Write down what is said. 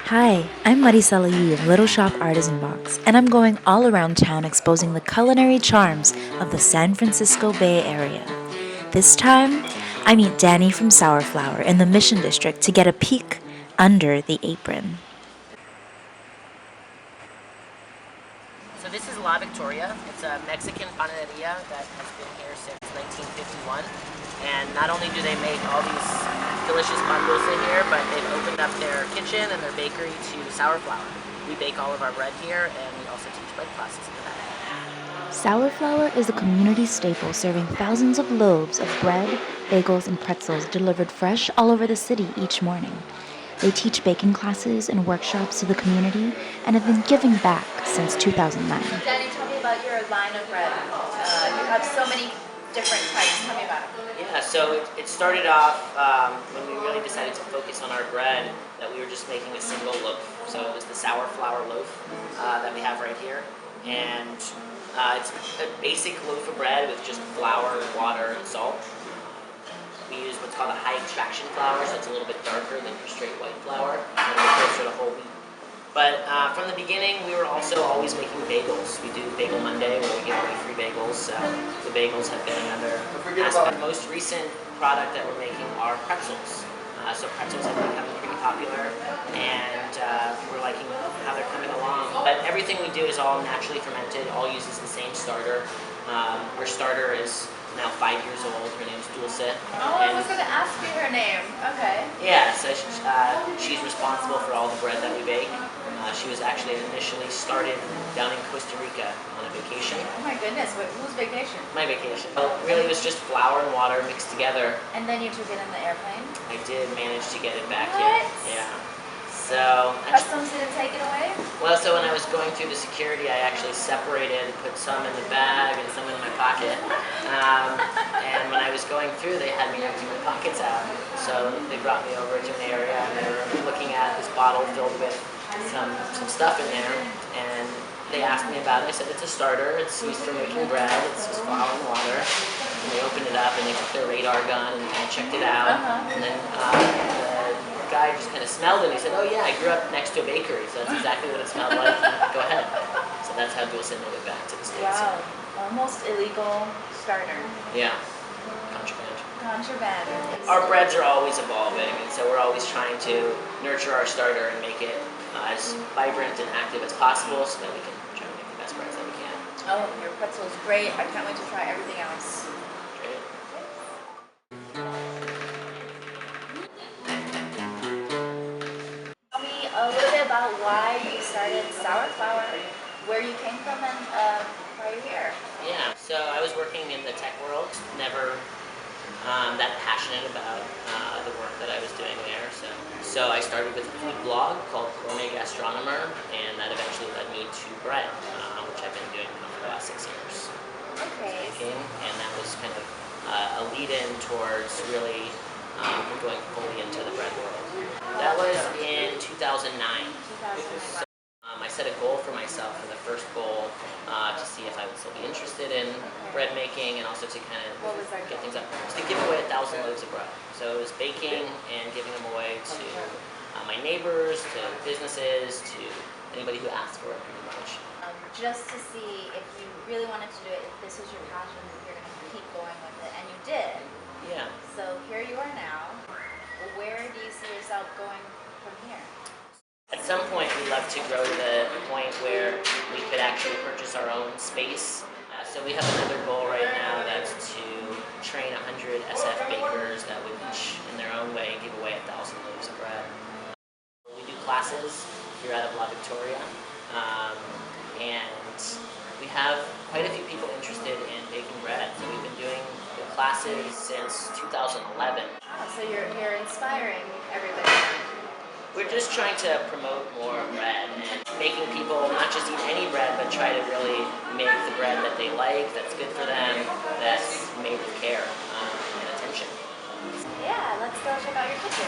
Hi, I'm Marisela Yee of Little Shop Artisan Box, and I'm going all around town exposing the culinary charms of the San Francisco Bay Area. This time, I meet Danny from Sour Flour in the Mission District to get a peek under the apron. So this is La Victoria. It's a Mexican panaderia that has been here since 1951. And not only do they make all these delicious pan dulce here, but they've opened up their kitchen and their bakery to sour flour. We bake all of our bread here, and we also teach bread classes in the back. Sour Flour is a community staple serving thousands of loaves of bread, bagels, and pretzels delivered fresh all over the city each morning. They teach baking classes and workshops to the community and have been giving back since 2009. Danny, tell me about your line of bread. You have so many different types. Tell me about it. Yeah, so it started off when we really decided to focus on our bread, that we were just making a single loaf. So it was the sour flour loaf that we have right here. And it's a basic loaf of bread with just flour, water, and salt. We use what's called a high extraction flour, so it's a little bit darker than your straight white flour, and we're closer to whole wheat. But from the beginning, we were also always making bagels. We do Bagel Monday, where we give away free bagels. So the bagels have been another aspect. The most recent product that we're making are pretzels. So pretzels have become pretty popular, and we're liking how they're coming along. But everything we do is all naturally fermented, all uses the same starter. Our starter is now 5 years old. Her name's Dulce. Oh, I was going to ask you her name. Okay. Yeah, so she's responsible for all the bread that we bake. She was actually initially started down in Costa Rica on a vacation. Oh my goodness, whose vacation? My vacation. Well, really, it was just flour and water mixed together. And then you took it in the airplane? I did manage to get it back What? here. Yeah. So Customs didn't take it away? well, so when I was going through the security, I actually separated, put some in the bag and some in my pocket. And when I was going through, they had me empty my pockets out. So they brought me over to an area, and they were looking at this bottle filled with some stuff in there. And they asked me about it. I said, it's a starter. It's used for making bread. It's just flour and water. And they opened it up, and they took their radar gun and kind of checked it out. And then the guy just kind of smelled it, and he said, oh yeah, I grew up next to a bakery, so that's exactly what it smelled like. Go ahead. So that's how Dulce made it back to the States. Wow, almost illegal starter. Yeah, contraband. Contraband. Our breads are always evolving, and so we're always trying to nurture our starter and make it as vibrant and active as possible, so that we can try to make the best breads that we can. Oh, your pretzel is great. I can't wait to try everything else. Great. Tell me a little bit about why you started Sour Flour, where you came from, and why you're here. Yeah, so I was working in the tech world, never that passionate about the work that I was doing there. So I started with a food blog called Gourmet Gastronomer, and that eventually led me to bread, which I've been doing for the last 6 years. Okay. And that was kind of a lead-in towards really going fully into the bread world. That was in 2009. 2009. I set a goal for myself, for the first goal, to see if I would still be interested in bread making, and also to kind of What was that get goal? things up. To give away 1,000 loaves of bread. So it was baking and giving them away to my neighbors, to businesses, to anybody who asked for it, pretty much. Just to see if you really wanted to do it, if this was your passion, if you're going to keep going with it, and you did. Yeah. So here you are now. Where do you see yourself going from here? At some point, we'd love to grow to the point where we could actually purchase our own space. So we have another goal right now, that's to train 100 SF bakers that would each, in their own way, give away 1,000 loaves of bread. We do classes here out of La Victoria, and we have quite a few people interested in baking bread. So we've been doing the classes since 2011. So you're inspiring everybody. We're just trying to promote more bread and making people not just eat any bread, but try to really make the bread that they like, that's good for them, that's made with care and attention. Yeah, let's go check out your kitchen.